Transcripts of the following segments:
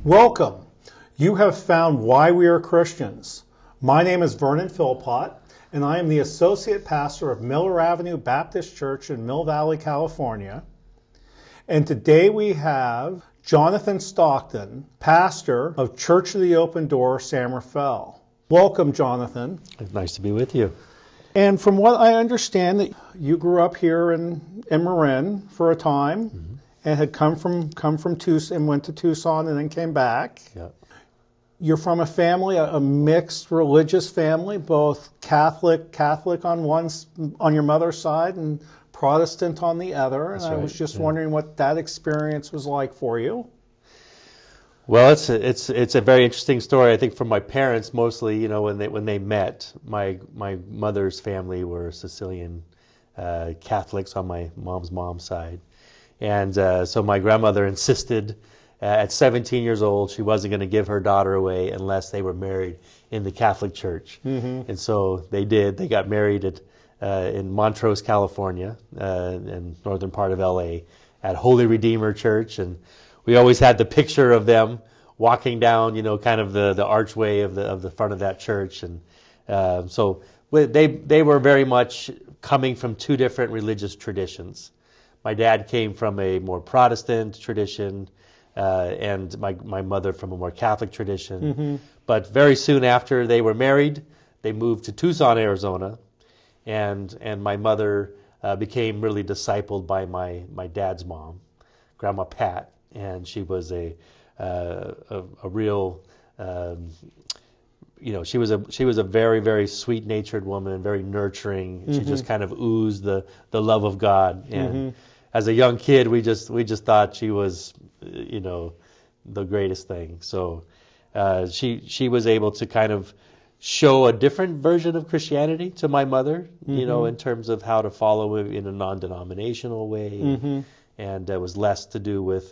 Welcome. You have found why we are Christians. My name is Vern Philpott, and I am the Associate Pastor of Miller Avenue Baptist Church in Mill Valley, California. And today we have Jonathan Stockton, pastor of Church of the Open Door, San Rafael. Welcome, Jonathan. It's nice to be with you. And from what I understand, that you grew up here in Marin for a time, and had come from Tucson and went to Tucson and then came back. Yeah. You're from a family, a mixed religious family, both Catholic on your mother's side and Protestant on the other. That's and I right. was just wondering what that experience was like for you. Well, it's a very interesting story. I think from my parents mostly. When they met, my mother's family were Sicilian Catholics on my mom's side. And so my grandmother insisted at 17 years old she wasn't going to give her daughter away unless they were married in the Catholic Church. And so they did. They got married in Montrose, California, in northern part of LA, at Holy Redeemer Church. And we always had the picture of them walking down, kind of the archway of the front of that church. And so they were very much coming from two different religious traditions. My dad came from a more Protestant tradition, and my mother from a more Catholic tradition. But very soon after they were married, they moved to Tucson, Arizona, and my mother became really discipled by my dad's mom, Grandma Pat, and she was a real she was a very, very sweet-natured woman, very nurturing. She just kind of oozed the love of God. And as a young kid, we just thought she was, the greatest thing. So she was able to kind of show a different version of Christianity to my mother, in terms of how to follow it in a non-denominational way, and it was less to do with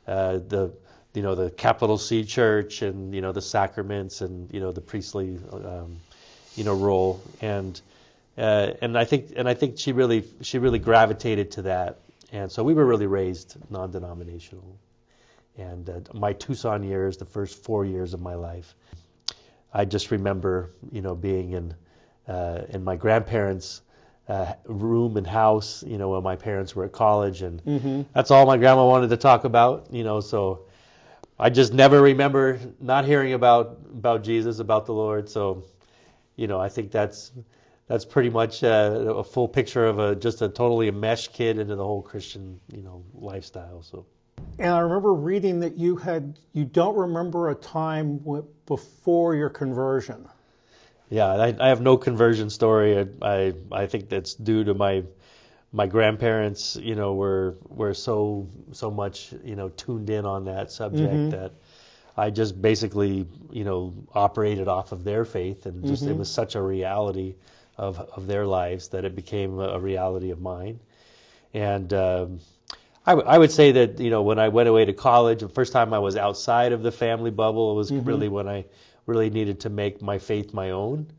the capital C church and the sacraments and the priestly role, and I think she really gravitated to that, and so we were really raised non-denominational. And my Tucson years, the first 4 years of my life, I just remember being in my grandparents' room and house, when my parents were at college, and that's all my grandma wanted to talk about, so I just never remember not hearing about Jesus, about the Lord. So, I think that's pretty much a full picture of just a totally enmeshed kid into the whole Christian, lifestyle. So. And I remember reading that you don't remember a time before your conversion. Yeah, I have no conversion story. I think that's due to my grandparents, were so much, tuned in on that subject that I just basically, operated off of their faith, and just it was such a reality of their lives that it became a reality of mine. And I would say that, when I went away to college, the first time I was outside of the family bubble, it was really when I really needed to make my faith my own.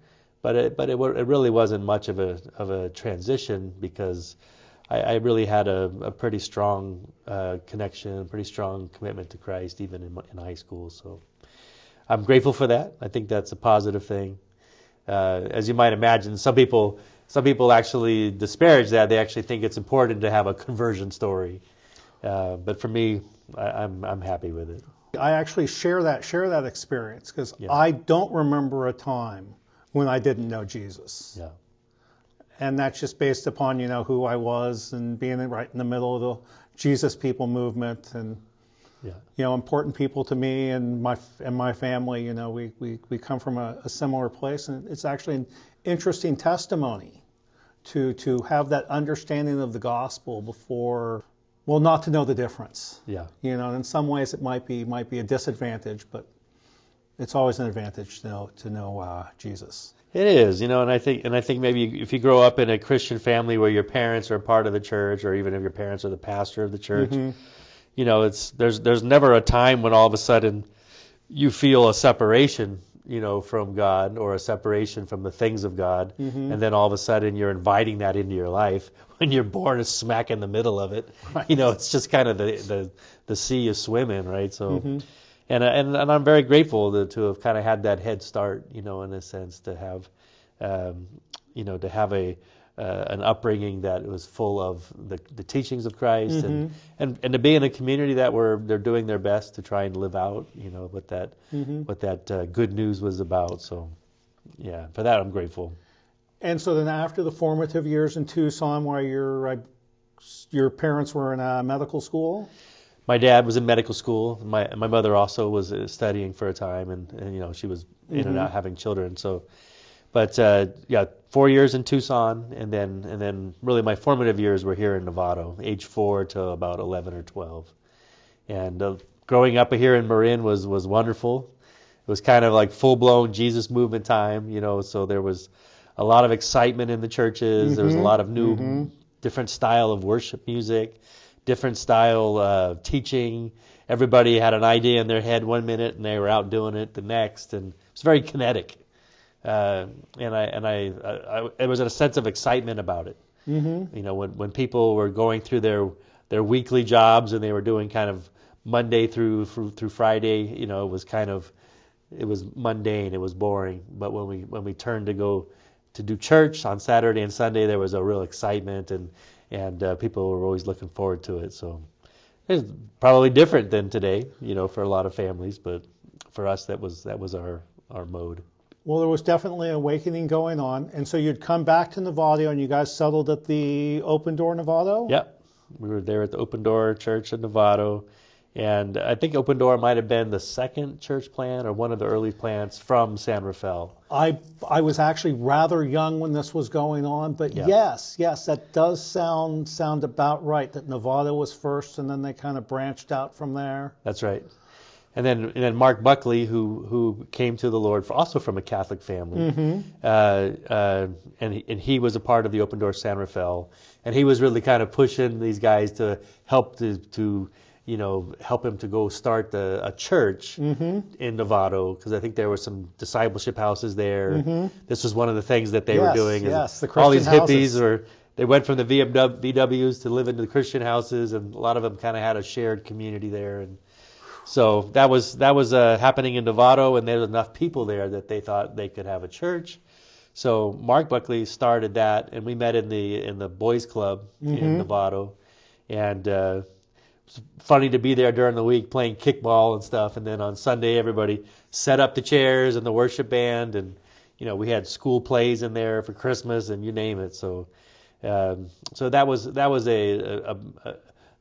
But it really wasn't much of a transition, because I really had a pretty strong connection, pretty strong commitment to Christ, even in high school. So I'm grateful for that. I think that's a positive thing. As you might imagine, some people actually disparage that. They actually think it's important to have a conversion story. But for me, I'm happy with it. I actually share that experience, because I don't remember a time when I didn't know Jesus. Yeah. And that's just based upon, who I was and being right in the middle of the Jesus People movement, and important people to me and my family. We come from a similar place, and it's actually an interesting testimony to have that understanding of the gospel before. Well, not to know the difference. Yeah. In some ways it might be a disadvantage, but it's always an advantage to know Jesus. It is, and I think maybe if you grow up in a Christian family where your parents are part of the church, or even if your parents are the pastor of the church, there's never a time when all of a sudden you feel a separation, from God, or a separation from the things of God, and then all of a sudden you're inviting that into your life when you're born smack in the middle of it. Right. It's just kind of the sea you swim in, right? So and I'm very grateful to have kind of had that head start, in a sense, to have, to have an upbringing that was full of the teachings of Christ, and to be in a community that they're doing their best to try and live out, what that good news was about. So, yeah, for that I'm grateful. And so then after the formative years in Tucson, where your parents were in a medical school? My dad was in medical school. My mother also was studying for a time, and she was in and out having children. So, but 4 years in Tucson, and then really my formative years were here in Novato, age 4 to about 11 or 12. And growing up here in Marin was wonderful. It was kind of like full-blown Jesus movement time, so there was a lot of excitement in the churches. There was a lot of new, different style of worship music, different style teaching. Everybody had an idea in their head one minute, and they were out doing it the next, and it was very kinetic. And it was a sense of excitement about it. When people were going through their weekly jobs and they were doing kind of Monday through Friday, it was mundane, it was boring. But when we turned to go to do church on Saturday and Sunday, there was a real excitement, and people were always looking forward to it. So it's probably different than today, for a lot of families, but for us that was our mode. Well, there was definitely an awakening going on, and so you'd come back to Novato, and you guys settled at the Open Door Novato? Yep, we were there at the Open Door Church in Novato. And I think Open Door might have been the second church plant or one of the early plants from San Rafael. I was actually rather young when this was going on, but yes, that does sound about right, that Novato was first and then they kind of branched out from there. That's right. And then Mark Buckley, who came to the Lord also from a Catholic family, and he was a part of the Open Door San Rafael, and he was really kind of pushing these guys to help help him to go start a church in Novato, because I think there were some discipleship houses there. This was one of the things that they were doing. Yes, the all Christian these houses. they went from the VWs to live into the Christian houses, and a lot of them kind of had a shared community there. And so that was happening in Novato, and there was enough people there that they thought they could have a church. So Mark Buckley started that, and we met in the boys club in Novato, and it's funny to be there during the week playing kickball and stuff, and then on Sunday everybody set up the chairs and the worship band, and we had school plays in there for Christmas and you name it. So that was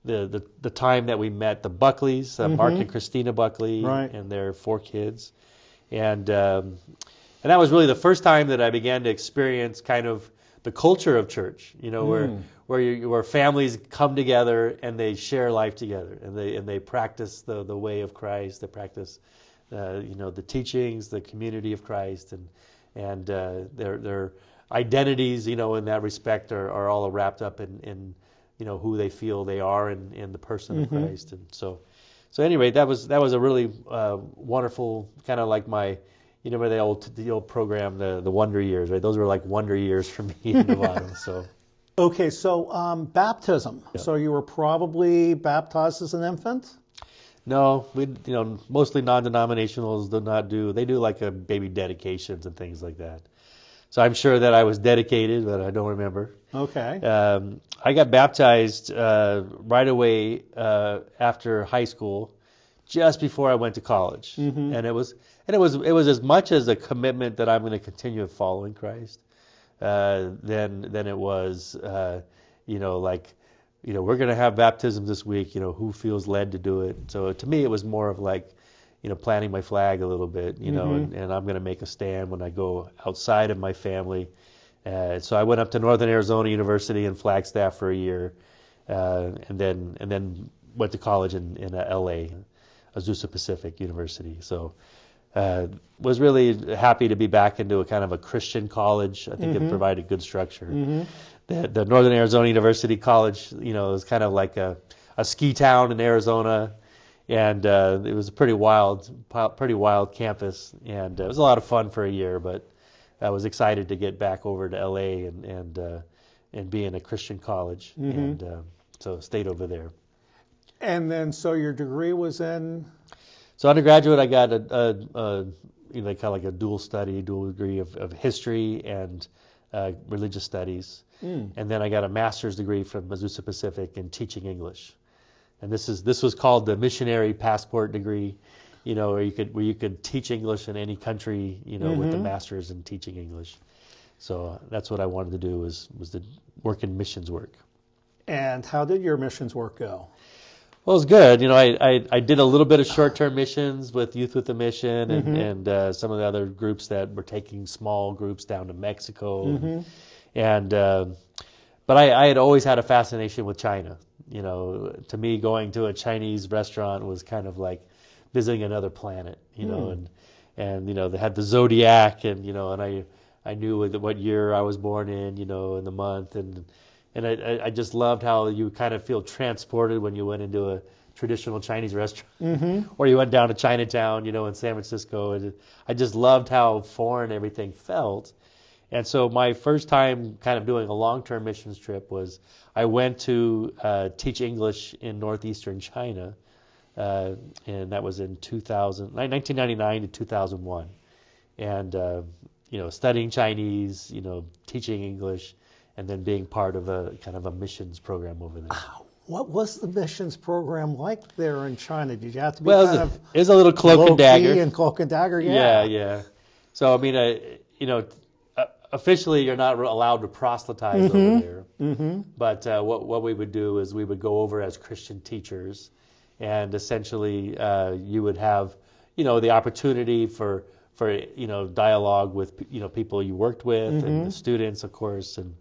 the time that we met the Buckleys, Mark and Christina Buckley, and their 4 kids, and that was really the first time that I began to experience kind of the culture of church, where families come together and they share life together, and they practice the way of Christ. They practice, the teachings, the community of Christ, and their identities, in that respect, are all wrapped up in who they feel they are in the person of Christ. And so anyway, that was a really wonderful, kind of like my. The old program, the Wonder Years, right? Those were like Wonder Years for me in Novato. So. Okay, so baptism. Yeah. So you were probably baptized as an infant? No, we mostly non-denominationals do not do. They do like a baby dedications and things like that. So I'm sure that I was dedicated, but I don't remember. Okay. I got baptized right away after high school, just before I went to college, and it was as much as a commitment that I'm going to continue following Christ, than it was, we're going to have baptism this week. Who feels led to do it? So to me, it was more of like, planting my flag a little bit, and I'm going to make a stand when I go outside of my family. So I went up to Northern Arizona University in Flagstaff for a year, and then went to college in L.A., Azusa Pacific University. So was really happy to be back into a kind of a Christian college. I think it provided good structure. The Northern Arizona University College, is kind of like a ski town in Arizona, and it was a pretty wild campus, and it was a lot of fun for a year. But I was excited to get back over to LA and be in a Christian college, and so stayed over there. And then, so your degree was in? So undergraduate, I got a kind of like a dual degree of history and religious studies. And then I got a master's degree from Azusa Pacific in teaching English. And this was called the missionary passport degree, where you could teach English in any country, with the master's in teaching English. So that's what I wanted to do was to work in missions work. And how did your missions work go? Well, it was good. I did a little bit of short-term missions with Youth with a Mission and some of the other groups that were taking small groups down to Mexico. But I had always had a fascination with China. To me, going to a Chinese restaurant was kind of like visiting another planet. And they had the zodiac, and I knew what year I was born in, and the month, and I just loved how you kind of feel transported when you went into a traditional Chinese restaurant, or you went down to Chinatown, in San Francisco. And I just loved how foreign everything felt. And so my first time kind of doing a long-term missions trip was I went to teach English in northeastern China, and that was in 1999 to 2001. And studying Chinese, teaching English, and then being part of a kind of a missions program over there. What was the missions program like there in China? Did you have to be it was a little cloak and dagger. And cloak and dagger, yeah. Yeah. So I mean, officially you're not allowed to proselytize over there. But what we would do is we would go over as Christian teachers, and essentially you would have the opportunity for dialogue with people you worked with and the students, of course, and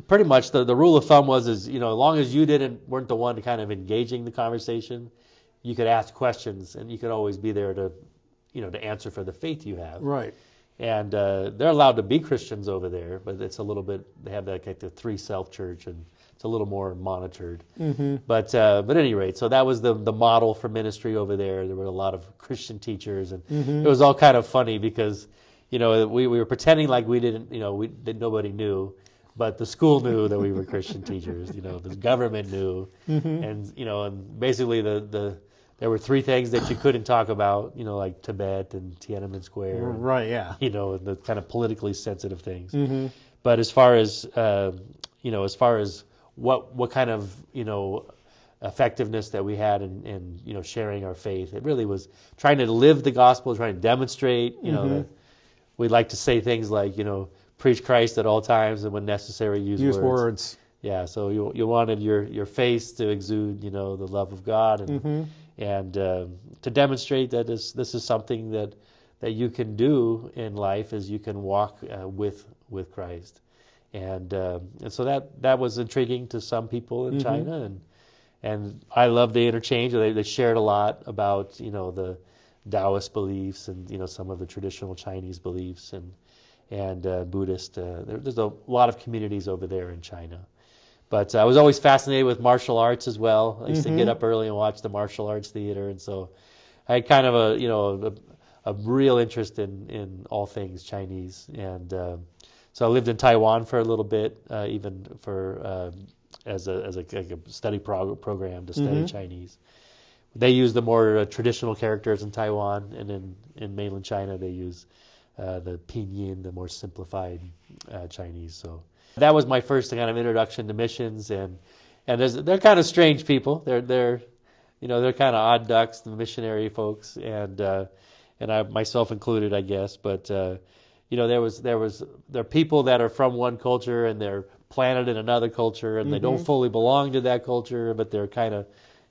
pretty much the rule of thumb was as long as you weren't the one to kind of engaging the conversation, you could ask questions and you could always be there to to answer for the faith you have. Right. And they're allowed to be Christians over there, but it's a little bit, they have like the 3 Self Church, and it's a little more monitored. But at any rate, so that was the model for ministry over there. There were a lot of Christian teachers, and it was all kind of funny because we were pretending like we didn't, that nobody knew, but the school knew that we were Christian teachers. The government knew, and and basically there were 3 things that you couldn't talk about, like Tibet and Tiananmen Square. Right, yeah. And the kind of politically sensitive things. But as far as what kind of, effectiveness that we had in sharing our faith, it really was trying to live the gospel, trying to demonstrate, that we like to say things like, preach Christ at all times, and when necessary, use words. Yeah, so you wanted your face to exude, the love of God, and to demonstrate that this is something that you can do in life, is you can walk with Christ, and so that was intriguing to some people in China, and I loved the interchange. They shared a lot about the Taoist beliefs and some of the traditional Chinese beliefs and Buddhist. There's a lot of communities over there in China. But I was always fascinated with martial arts as well. I used to get up early and watch the martial arts theater, and so I had kind of a real interest in all things Chinese. And so I lived in Taiwan for a little bit, even for as a study program to study Chinese. They use the more traditional characters in Taiwan, and in mainland China they use the pinyin, the more simplified Chinese. So that was my first kind of introduction to missions, and they're kind of strange people. They're kind of odd ducks, the missionary folks, and I myself included, I guess. But there are people that are from one culture and they're planted in another culture, and they don't fully belong to that culture, but they're kind of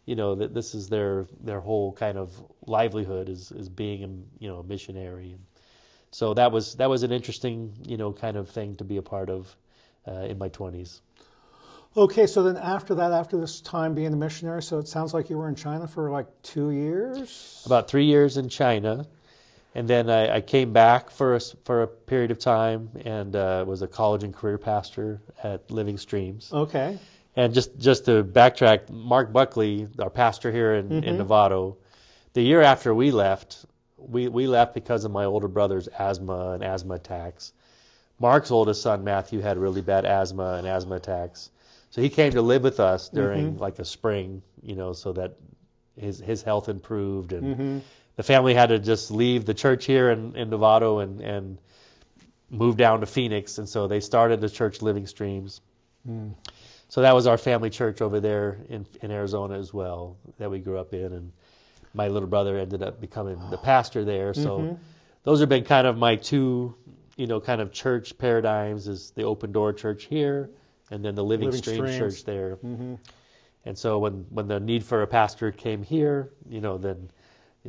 that this is their whole kind of livelihood is being a missionary. And so that was an interesting kind of thing to be a part of in my 20s. Okay, so then after this time being a missionary, so it sounds like you were in China for like 2 years? About 3 years in China, and then I came back for a period of time and was a college and career pastor at Living Streams. Okay. And just to backtrack, Mark Buckley, our pastor here in Novato, the year after we left because of my older brother's asthma and asthma attacks. Mark's oldest son, Matthew, had really bad asthma and asthma attacks. So he came to live with us during like a spring, so that his health improved, and the family had to just leave the church here in Novato and move down to Phoenix, and so they started the church Living Streams. So that was our family church over there in Arizona as well that we grew up in, and my little brother ended up becoming the pastor there. So those have been kind of my two, kind of church paradigms, is the Open Door Church here and then the Living Streams Church there. And so when the need for a pastor came here, then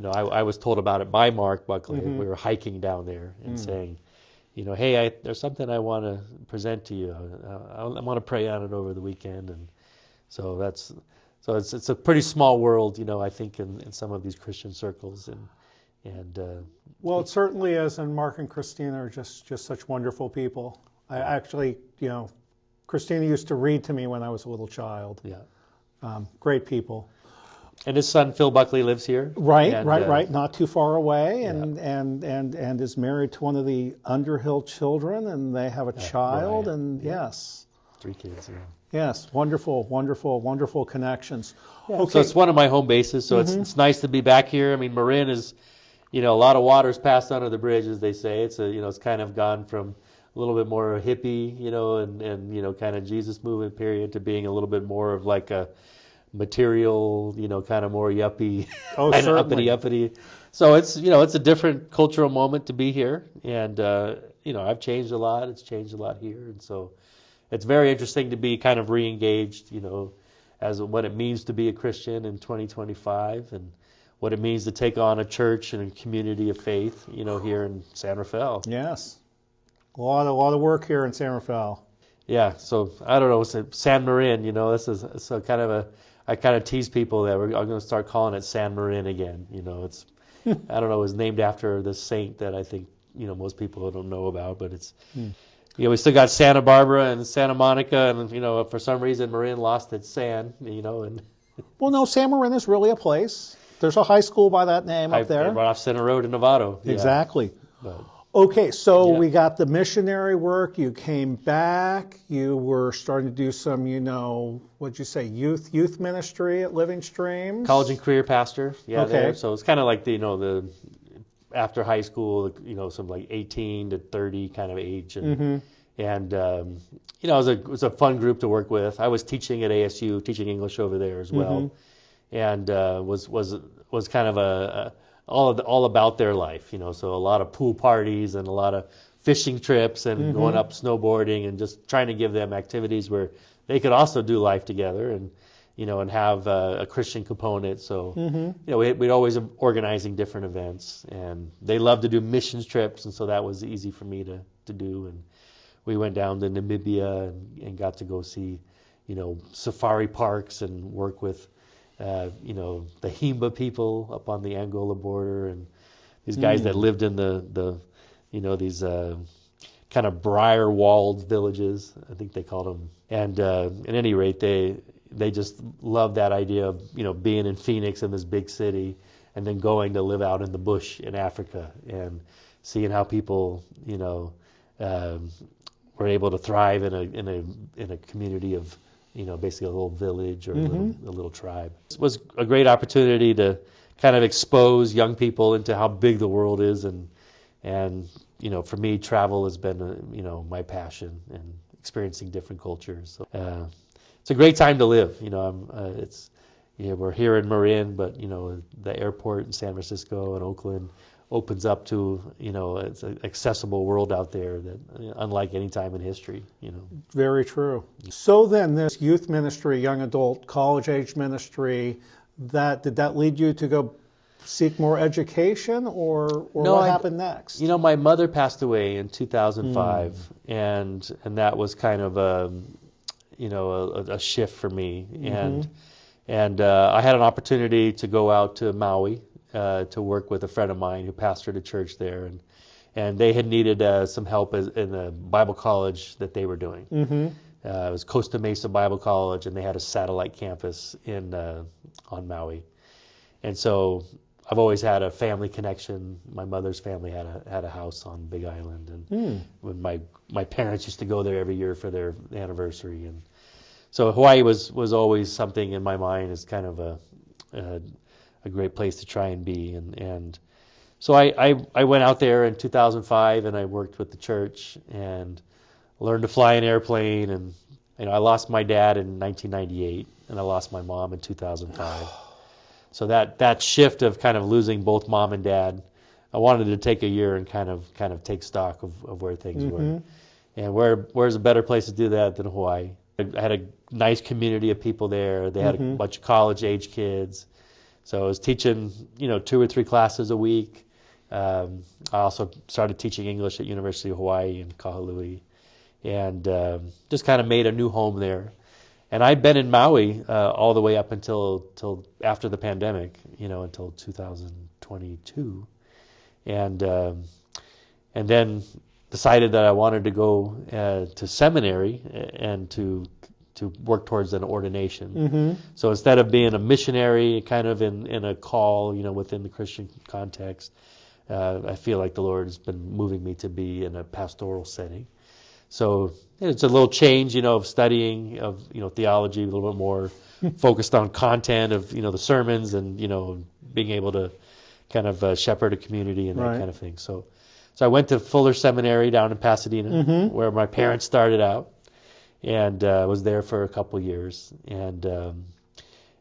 I was told about it by Mark Buckley. We were hiking down there and saying, hey, there's something I want to present to you. I want to pray on it over the weekend. And so it's a pretty small world, I think, in some of these Christian circles. Well, it certainly is, and Mark and Christina are just such wonderful people. I actually, Christina used to read to me when I was a little child. Yeah. Great people. And his son Phil Buckley lives here. Right. Not too far away, and is married to one of the Underhill children, and they have a child, and yes. 3 kids. Yeah. Yes, wonderful connections. Yeah. Okay. So it's one of my home bases. So it's nice to be back here. I mean, Marin is, a lot of water's passed under the bridge, as they say. It's it's kind of gone from a little bit more hippie, and kind of Jesus movement period to being a little bit more of like a material, kind of more yuppie, uppity. So it's a different cultural moment to be here, and I've changed a lot. It's changed a lot here, and so it's very interesting to be kind of re-engaged, as what it means to be a Christian in 2025, and what it means to take on a church and a community of faith, here in San Rafael. Yes, a lot of work here in San Rafael. Yeah, so I don't know, San Marin, this is so kind of I kind of tease people that I'm going to start calling it San Marin again. It's I don't know, it was named after the saint that I think most people don't know about, but it's we still got Santa Barbara and Santa Monica, and for some reason Marin lost its San, and well, no, San Marin is really a place. There's a high school by that name up there. Right off Center Road in Novato. Yeah. Exactly. But, okay, so we got the missionary work. You came back. You were starting to do some, what'd you say, youth ministry at Living Streams? College and career pastor. Yeah. Okay. There. So it's kind of like the after high school, some like 18 to 30 kind of age, and it was a fun group to work with. I was teaching at ASU, teaching English over there as well, and was kind of all about their life, so a lot of pool parties and a lot of fishing trips and going up snowboarding and just trying to give them activities where they could also do life together and and have a Christian component. So we'd always organizing different events, and they loved to do missions trips, and so that was easy for me to do. And we went down to Namibia and got to go see safari parks and work with the Himba people up on the Angola border, and these guys that lived in the these kind of briar-walled villages, I think they called them. And at any rate, they just loved that idea of being in Phoenix, in this big city, and then going to live out in the bush in Africa and seeing how people were able to thrive in a community of basically a little village or a little tribe. It was a great opportunity to kind of expose young people into how big the world is, and for me, travel has been my passion, and experiencing different cultures. So, it's a great time to live. We're here in Marin, but the airport in San Francisco and Oakland opens up to it's an accessible world out there that unlike any time in history. Very true. So then, this youth ministry, young adult, college age ministry, did that lead you to go seek more education, or no, what happened next? My mother passed away in 2005, and that was kind of a shift for me, and I had an opportunity to go out to Maui to work with a friend of mine who pastored a church there, and they had needed some help in the Bible college that they were doing. It was Costa Mesa Bible College, and they had a satellite campus on Maui, and so I've always had a family connection. My mother's family had a house on Big Island, and when my parents used to go there every year for their anniversary, and so Hawaii was always something in my mind as kind of a great place to try and be. And so I went out there in 2005 and I worked with the church and learned to fly an airplane. And I lost my dad in 1998 and I lost my mom in 2005. So that shift of kind of losing both mom and dad, I wanted to take a year and kind of take stock of where things were. And where's a better place to do that than Hawaii? I had a nice community of people there. They had a bunch of college-age kids. So I was teaching, 2 or 3 classes a week. I also started teaching English at University of Hawaii in Kahului. And just kind of made a new home there. And I'd been in Maui all the way up until after the pandemic, until 2022. And then decided that I wanted to go to seminary and to work towards an ordination. So instead of being a missionary kind of in a call, within the Christian context, I feel like the Lord has been moving me to be in a pastoral setting. So it's a little change, of studying of, theology, a little bit more focused on content of, the sermons and, being able to kind of shepherd a community and that kind of thing. So I went to Fuller Seminary down in Pasadena, where my parents started out, and was there for a couple years. And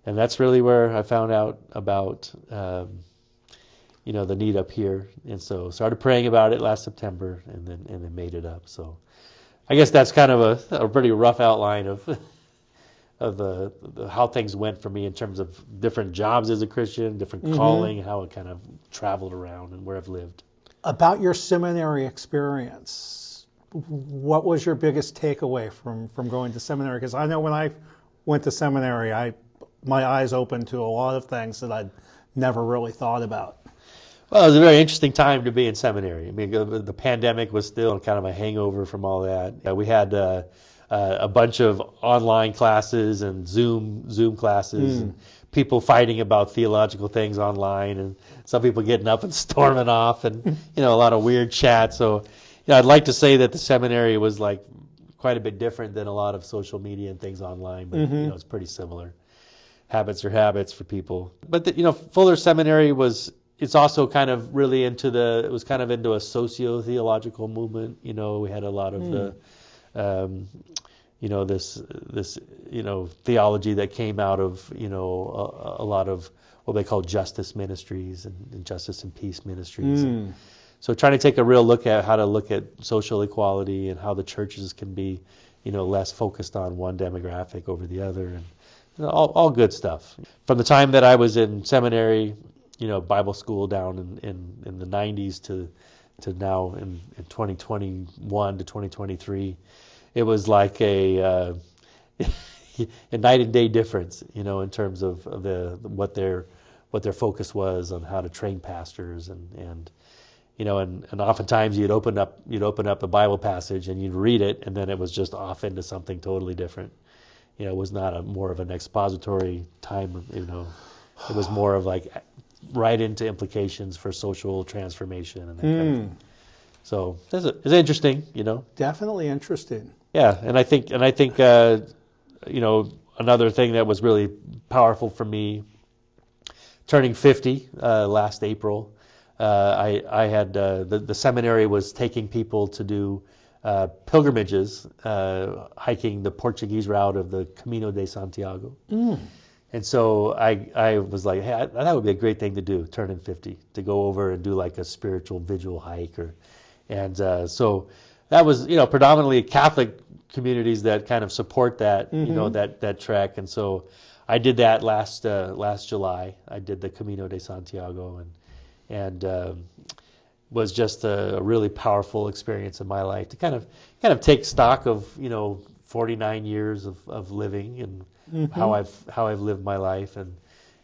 that's really where I found out about, the need up here. And so started praying about it last September and then made it up. So I guess that's kind of a pretty rough outline of how things went for me in terms of different jobs as a Christian, different calling, how it kind of traveled around and where I've lived. About your seminary experience, what was your biggest takeaway from going to seminary? Because I know when I went to seminary, my eyes opened to a lot of things that I'd never really thought about. Well, it was a very interesting time to be in seminary. I mean, the pandemic was still kind of a hangover from all that. We had a bunch of online classes and Zoom classes, and people fighting about theological things online, and some people getting up and storming off, and a lot of weird chat. So, I'd like to say that the seminary was like quite a bit different than a lot of social media and things online, but it's pretty similar. Habits are habits for people. But Fuller Seminary it's also kind of really into a socio-theological movement. We had a lot of this theology that came out of, a lot of what they call justice ministries and justice and peace ministries. So trying to take a real look at how to look at social equality and how the churches can be, less focused on one demographic over the other, and all good stuff. From the time that I was in seminary, Bible school down in the 90s to now in 2021 to 2023, it was like a night and day difference, in terms of what their focus was on how to train pastors and oftentimes you'd open up a Bible passage and you'd read it and then it was just off into something totally different. It was not more of an expository time, it was more of like right into implications for social transformation and that kind of thing. So it's interesting, Definitely interesting. Yeah, and I think another thing that was really powerful for me, turning 50 last April, I had the seminary was taking people to do pilgrimages, hiking the Portuguese route of the Camino de Santiago. And so I was like, hey, that would be a great thing to do, turning 50, to go over and do like a spiritual vigil hike. So that was, predominantly Catholic communities that kind of support that, that trek. And so I did that last July. I did the Camino de Santiago and was just a really powerful experience in my life to kind of take stock of, 49 years of living and how I've lived my life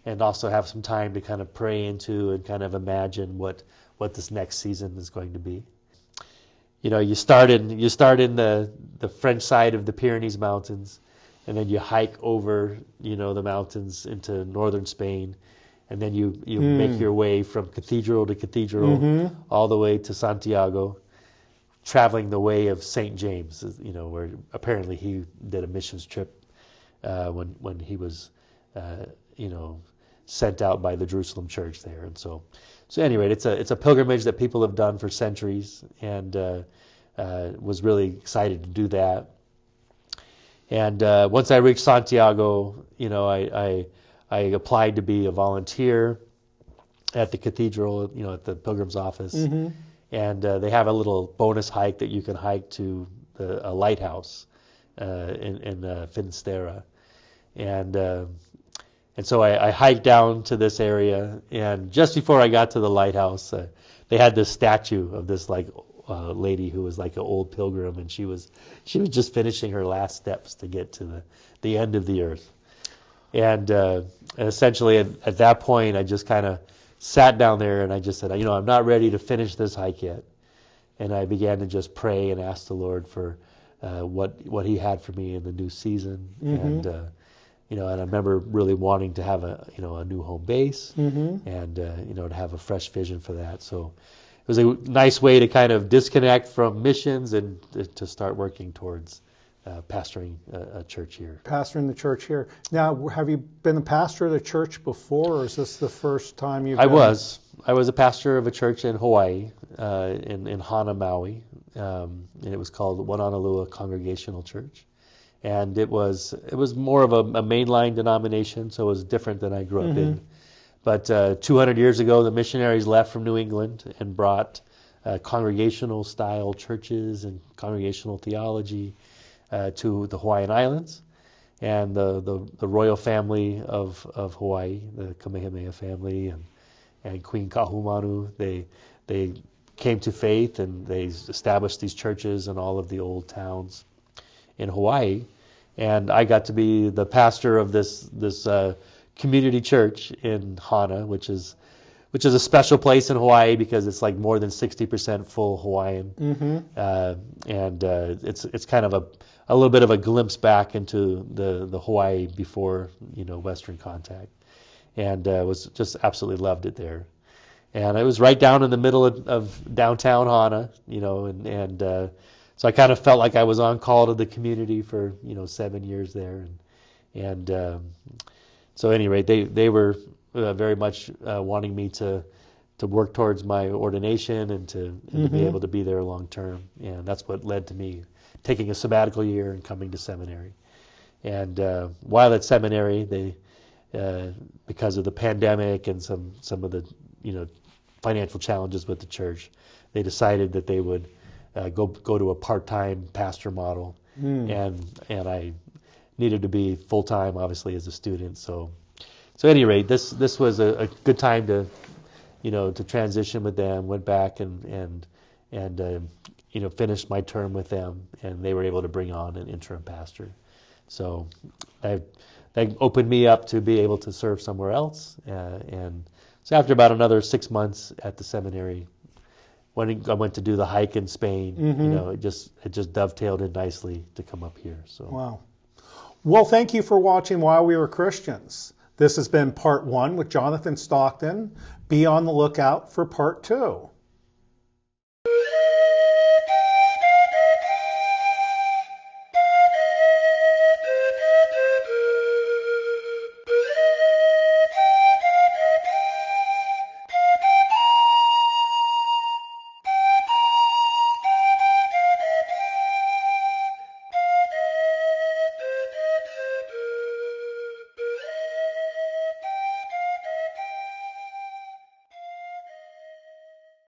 and also have some time to kind of pray into and kind of imagine what this next season is going to be. You start in the French side of the Pyrenees Mountains, and then you hike over, the mountains into northern Spain, and then you make your way from cathedral to cathedral all the way to Santiago, traveling the way of St. James, where apparently he did a missions trip when he was, sent out by the Jerusalem church there. And so anyway, it's a pilgrimage that people have done for centuries, and was really excited to do that. And once I reached Santiago, I applied to be a volunteer at the cathedral, at the pilgrim's office. Mm-hmm. And they have a little bonus hike that you can hike to a lighthouse in Finisterre. And so I hiked down to this area, and just before I got to the lighthouse, they had this statue of this lady who was like an old pilgrim, and she was just finishing her last steps to get to the end of the earth. And essentially at that point, I just kind of sat down there and I just said, I'm not ready to finish this hike yet. And I began to just pray and ask the Lord for what He had for me in the new season. Mm-hmm. And I remember really wanting to have a new home base, mm-hmm. and to have a fresh vision for that. So it was a nice way to kind of disconnect from missions and to start working towards pastoring a church here. Pastoring the church here. Now, have you been a pastor of the church before, or is this the first time you've been? I was a pastor of a church in Hawaii, in Hana, Maui, and it was called Honolulu Congregational Church. And it was more of a mainline denomination, so it was different than I grew up in. But 200 years ago, the missionaries left from New England and brought congregational style churches and congregational theology to the Hawaiian Islands. And the royal family of Hawaii, the Kamehameha family and Queen Kahumanu, they came to faith, and they established these churches in all of the old towns in Hawaii. And I got to be the pastor of this community church in Hana, which is a special place in Hawaii because it's like more than 60% full Hawaiian. Mm-hmm. And it's kind of a little bit of a glimpse back into the Hawaii before Western contact, and was just absolutely loved it there. And it was right down in the middle of downtown Hana, and so I kind of felt like I was on call to the community for 7 years there, and so anyway, they were very much wanting me to work towards my ordination and to be able to be there long term, and that's what led to me taking a sabbatical year and coming to seminary. And while at seminary, they because of the pandemic and some of the financial challenges with the church, they decided that they would go to a part-time pastor model, and I needed to be full-time, obviously, as a student. So at any rate, this was a good time to to transition with them. Went back and finished my term with them, and they were able to bring on an interim pastor. So that opened me up to be able to serve somewhere else, and so after about another 6 months at the seminary, when I went to do the hike in Spain, it just dovetailed in nicely to come up here. So wow. Well, thank you for watching While We Were Christians. This has been part 1 with Jonathan Stockton. Be on the lookout for part 2.